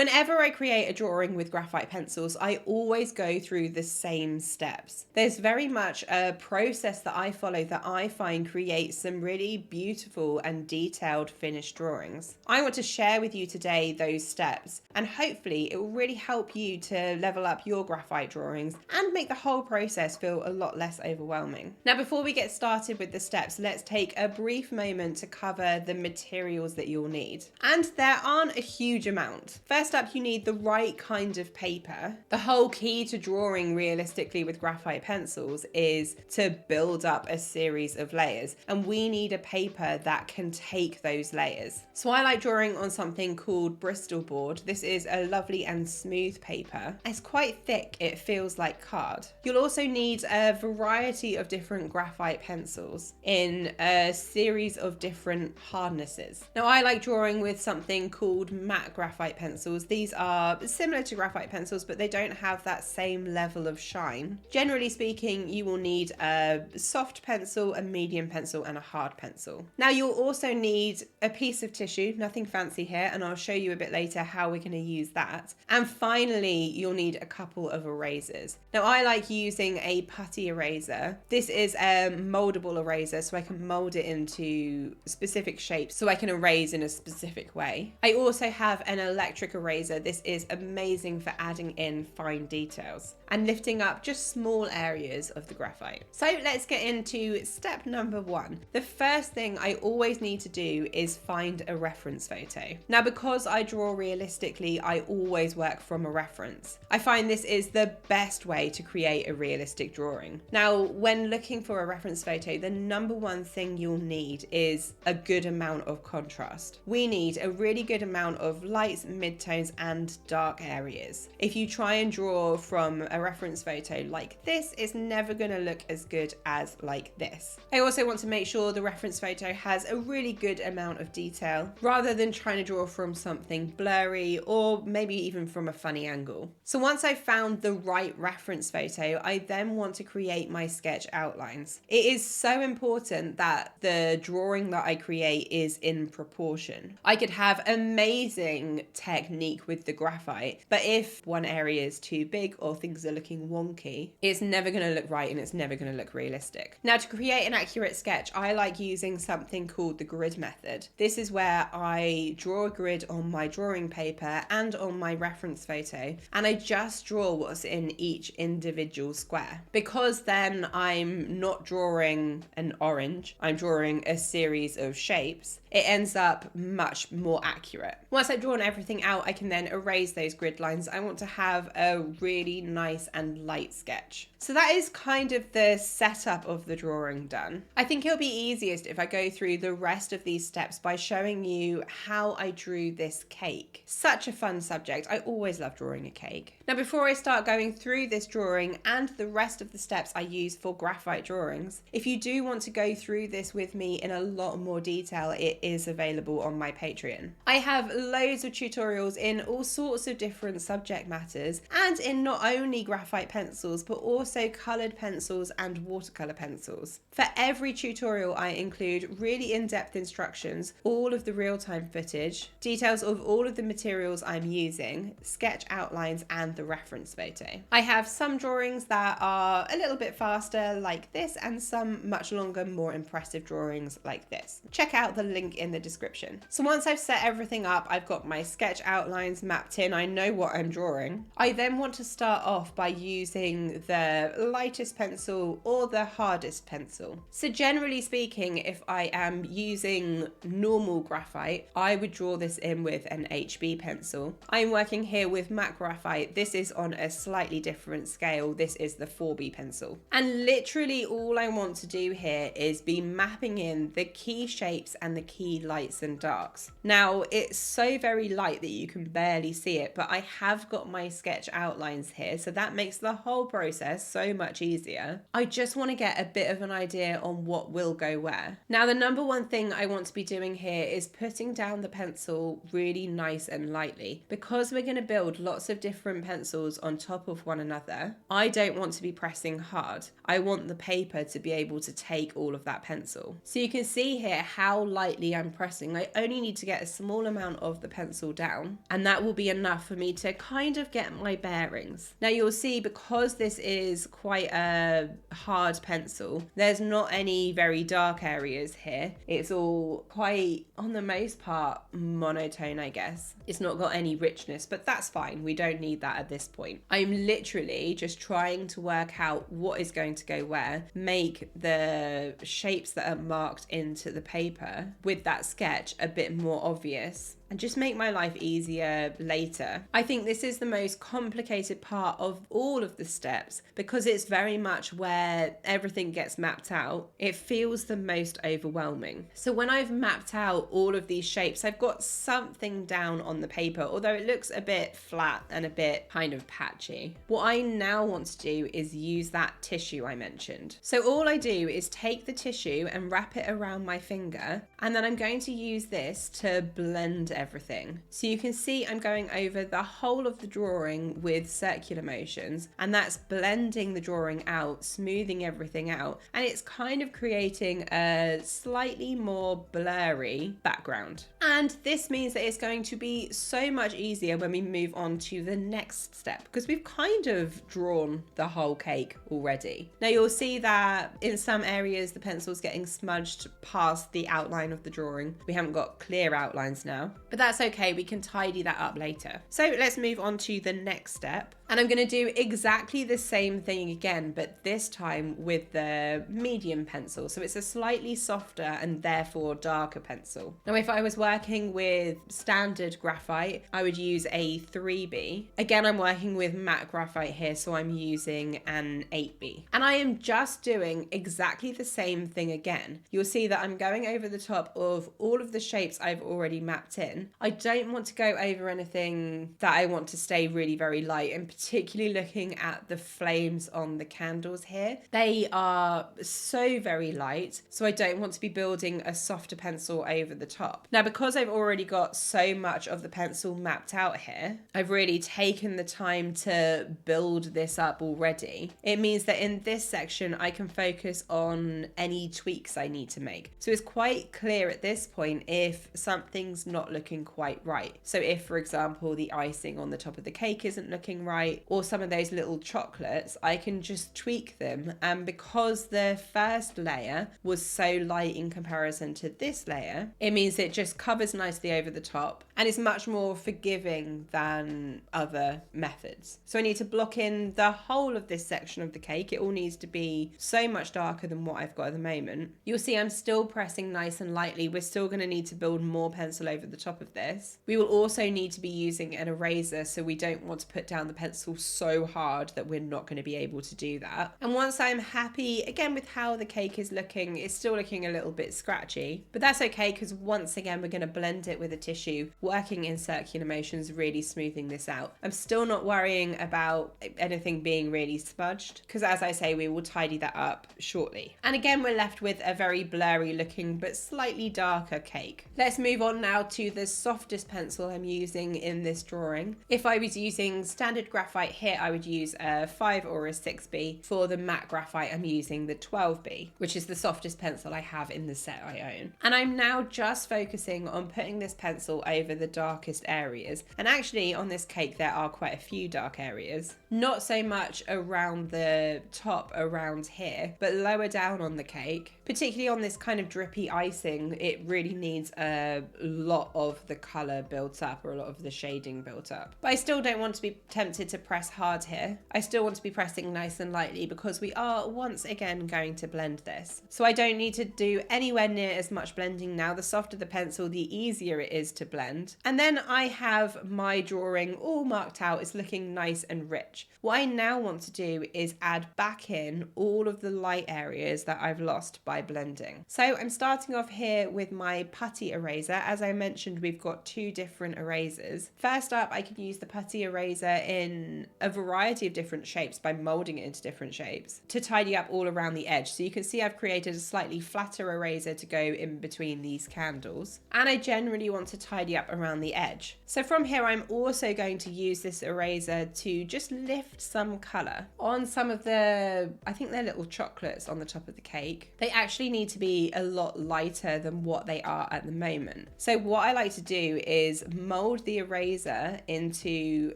Whenever I create a drawing with graphite pencils, I always go through the same steps. There's very much a process that I follow that I find creates some really beautiful and detailed finished drawings. I want to share with you today those steps, and hopefully it will really help you to level up your graphite drawings and make the whole process feel a lot less overwhelming. Now, before we get started with the steps, let's take a brief moment to cover the materials that you'll need. And there aren't a huge amount. First up, you need the right kind of paper. The whole key to drawing realistically with graphite pencils is to build up a series of layers, and we need a paper that can take those layers. So I like drawing on something called Bristol board. This is a lovely and smooth paper. It's quite thick, it feels like card. You'll also need a variety of different graphite pencils in a series of different hardnesses. Now I like drawing with something called matte graphite pencils. These are similar to graphite pencils, but they don't have that same level of shine. Generally speaking, you will need a soft pencil, a medium pencil, and a hard pencil. Now you'll also need a piece of tissue, nothing fancy here, and I'll show you a bit later how we're going to use that. And finally, you'll need a couple of erasers. Now I like using a putty eraser. This is a moldable eraser, so I can mold it into specific shapes so I can erase in a specific way. I also have an electric eraser. This is amazing for adding in fine details and lifting up just small areas of the graphite. So let's get into step number 1. The first thing I always need to do is find a reference photo. Now, because I draw realistically, I always work from a reference. I find this is the best way to create a realistic drawing. Now, when looking for a reference photo, the number one thing you'll need is a good amount of contrast. We need a really good amount of lights, midtones, and dark areas. If you try and draw from a reference photo like this, it's never going to look as good as like this. I also want to make sure the reference photo has a really good amount of detail rather than trying to draw from something blurry or maybe even from a funny angle. So once I've found the right reference photo, I then want to create my sketch outlines. It is so important that the drawing that I create is in proportion. I could have amazing technique with the graphite, but if one area is too big or things are looking wonky, it's never going to look right and it's never going to look realistic. Now, to create an accurate sketch, I like using something called the grid method. This is where I draw a grid on my drawing paper and on my reference photo, and I just draw what's in each individual square. Because then I'm not drawing an orange, I'm drawing a series of shapes, it ends up much more accurate. Once I've drawn everything out, I can then erase those grid lines. I want to have a really nice and light sketch. So that is kind of the setup of the drawing done. I think it'll be easiest if I go through the rest of these steps by showing you how I drew this cake. Such a fun subject. I always love drawing a cake. Now, before I start going through this drawing and the rest of the steps I use for graphite drawings, if you do want to go through this with me in a lot more detail, it is available on my Patreon. I have loads of tutorials in all sorts of different subject matters and in not only graphite pencils, but also colored pencils and watercolor pencils. For every tutorial, I include really in-depth instructions, all of the real-time footage, details of all of the materials I'm using, sketch outlines, and the reference photo. I have some drawings that are a little bit faster like this and some much longer, more impressive drawings like this. Check out the link in the description. So once I've set everything up, I've got my sketch outlines mapped in, I know what I'm drawing. I then want to start off by using the lightest pencil or the hardest pencil. So generally speaking, if I am using normal graphite, I would draw this in with an HB pencil. I'm working here with matte graphite. This is on a slightly different scale. This is the 4B pencil. And literally all I want to do here is be mapping in the key shapes and the key lights and darks. Now, it's so very light that you can barely see it, but I have got my sketch outlines here, so that makes the whole process so much easier. I just want to get a bit of an idea on what will go where. Now, the number one thing I want to be doing here is putting down the pencil really nice and lightly. Because we're going to build lots of different pencils on top of one another, I don't want to be pressing hard. I want the paper to be able to take all of that pencil. So you can see here how lightly lightly I'm pressing. I only need to get a small amount of the pencil down, and that will be enough for me to kind of get my bearings. Now you'll see, because this is quite a hard pencil, there's not any very dark areas here. It's all quite, on the most part, monotone, I guess. It's not got any richness, but that's fine. We don't need that at this point. I'm literally just trying to work out what is going to go where, make the shapes that are marked into the paper with that sketch a bit more obvious, and just make my life easier later. I think this is the most complicated part of all of the steps, because it's very much where everything gets mapped out. It feels the most overwhelming. So when I've mapped out all of these shapes, I've got something down on the paper, although it looks a bit flat and a bit kind of patchy. What I now want to do is use that tissue I mentioned. So all I do is take the tissue and wrap it around my finger, and then I'm going to use this to blend everything. So you can see I'm going over the whole of the drawing with circular motions, and that's blending the drawing out, smoothing everything out, and it's kind of creating a slightly more blurry background. And this means that it's going to be so much easier when we move on to the next step, because we've kind of drawn the whole cake already. Now you'll see that in some areas the pencil's getting smudged past the outline of the drawing. We haven't got clear outlines now, but that's okay, we can tidy that up later. So let's move on to the next step. And I'm going to do exactly the same thing again, but this time with the medium pencil. So it's a slightly softer and therefore darker pencil. Now, if I was working with standard graphite, I would use a 3B. Again, I'm working with matte graphite here, so I'm using an 8B. And I am just doing exactly the same thing again. You'll see that I'm going over the top of all of the shapes I've already mapped in. I don't want to go over anything that I want to stay really very light, and particularly looking at the flames on the candles here. They are so very light, so I don't want to be building a softer pencil over the top. Now, because I've already got so much of the pencil mapped out here, I've really taken the time to build this up already. It means that in this section, I can focus on any tweaks I need to make. So it's quite clear at this point if something's not looking quite right. So if, for example, the icing on the top of the cake isn't looking right, or some of those little chocolates, I can just tweak them. And because the first layer was so light in comparison to this layer, it means it just covers nicely over the top and it's much more forgiving than other methods. So I need to block in the whole of this section of the cake. It all needs to be so much darker than what I've got at the moment. You'll see I'm still pressing nice and lightly. We're still going to need to build more pencil over the top of this. We will also need to be using an eraser, so we don't want to put down the pencil so hard that we're not going to be able to do that. And once I'm happy again with how the cake is looking, it's still looking a little bit scratchy, but that's okay, because once again we're going to blend it with a tissue, working in circular motions, really smoothing this out. I'm still not worrying about anything being really smudged, because as I say, we will tidy that up shortly. And again, we're left with a very blurry looking but slightly darker cake. Let's move on now to the softest pencil I'm using in this drawing. If I was using standard graphite here, I would use a 5 or a 6B. For the matte graphite, I'm using the 12B, which is the softest pencil I have in the set I own. And I'm now just focusing on putting this pencil over the darkest areas. And actually on this cake, there are quite a few dark areas. Not so much around the top around here, but lower down on the cake, particularly on this kind of drippy icing, it really needs a lot of the color built up, or a lot of the shading built up. But I still don't want to be tempted to press hard here. I still want to be pressing nice and lightly, because we are once again going to blend this. So I don't need to do anywhere near as much blending now. The softer the pencil, the easier it is to blend. And then I have my drawing all marked out. It's looking nice and rich. What I now want to do is add back in all of the light areas that I've lost by blending. So I'm starting off here with my putty eraser. As I mentioned, we've got two different erasers. First up, I can use the putty eraser in a variety of different shapes by molding it into different shapes to tidy up all around the edge. So you can see I've created a slightly flatter eraser to go in between these candles. And I generally want to tidy up around the edge. So from here, I'm also going to use this eraser to just lift some color on some of the, I think they're little chocolates on the top of the cake. They actually need to be a lot lighter than what they are at the moment. So what I like to do is mold the eraser into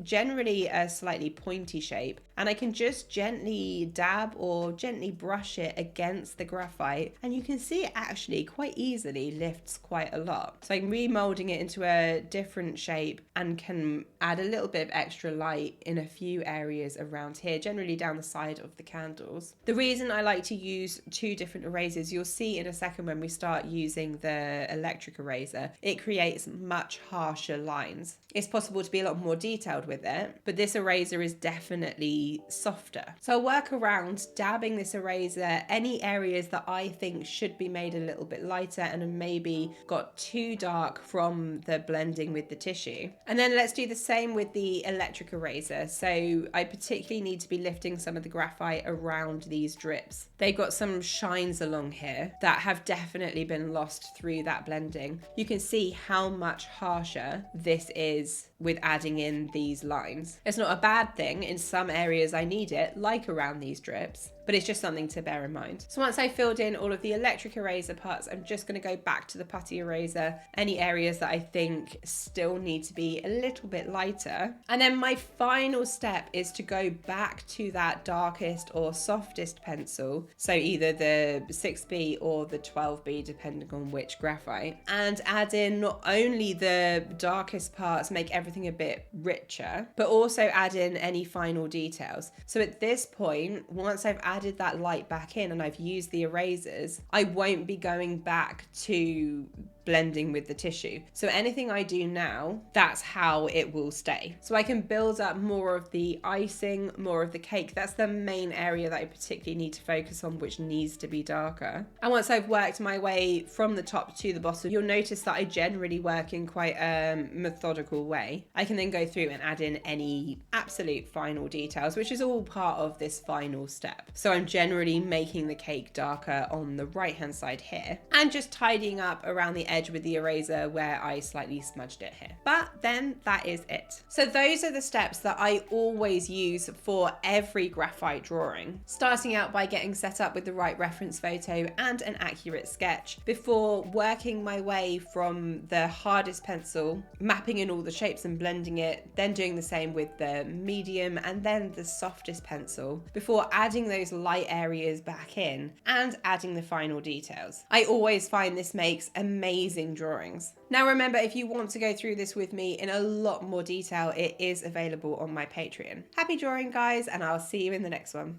generally a slightly pointy shape, and I can just gently dab or gently brush it against the graphite, and you can see it actually quite easily lifts quite a lot. So I'm remolding it into a different shape and can add a little bit of extra light in a few areas around here, generally down the side of the candles. The reason I like to use two different erasers, you'll see in a second when we start using the electric eraser, it creates much harsher lines. It's possible to be a lot more detailed with it, but this eraser is definitely softer. So I'll work around dabbing this eraser any areas that I think should be made a little bit lighter and have maybe got too dark from the blending with the tissue. And then let's do the same with the electric eraser. So I particularly need to be lifting some of the graphite around these drips. They've got some shines along here that have definitely been lost through that blending. You can see how much harsher this is with adding in these lines. It's not a bad thing. In some areas I need it, like around these drips, but it's just something to bear in mind. So once I filled in all of the electric eraser parts, I'm just going to go back to the putty eraser, any areas that I think still need to be a little bit lighter. And then my final step is to go back to that darkest or softest pencil, so either the 6B or the 12B, depending on which graphite, and add in not only the darkest parts, make everything a bit richer, but also add in any final details. So at this point, once I've added that light back in and I've used the erasers, I won't be going back to blending with the tissue. So anything I do now, that's how it will stay. So I can build up more of the icing, more of the cake. That's the main area that I particularly need to focus on, which needs to be darker. And once I've worked my way from the top to the bottom, you'll notice that I generally work in quite a methodical way. I can then go through and add in any absolute final details, which is all part of this final step. So I'm generally making the cake darker on the right hand side here and just tidying up around the edge with the eraser where I slightly smudged it here. But then that is it. So those are the steps that I always use for every graphite drawing. Starting out by getting set up with the right reference photo and an accurate sketch before working my way from the hardest pencil, mapping in all the shapes and blending it, then doing the same with the medium and then the softest pencil before adding those light areas back in and adding the final details. I always find this makes amazing drawings. Now remember, if you want to go through this with me in a lot more detail, it is available on my Patreon. Happy drawing, guys, and I'll see you in the next one.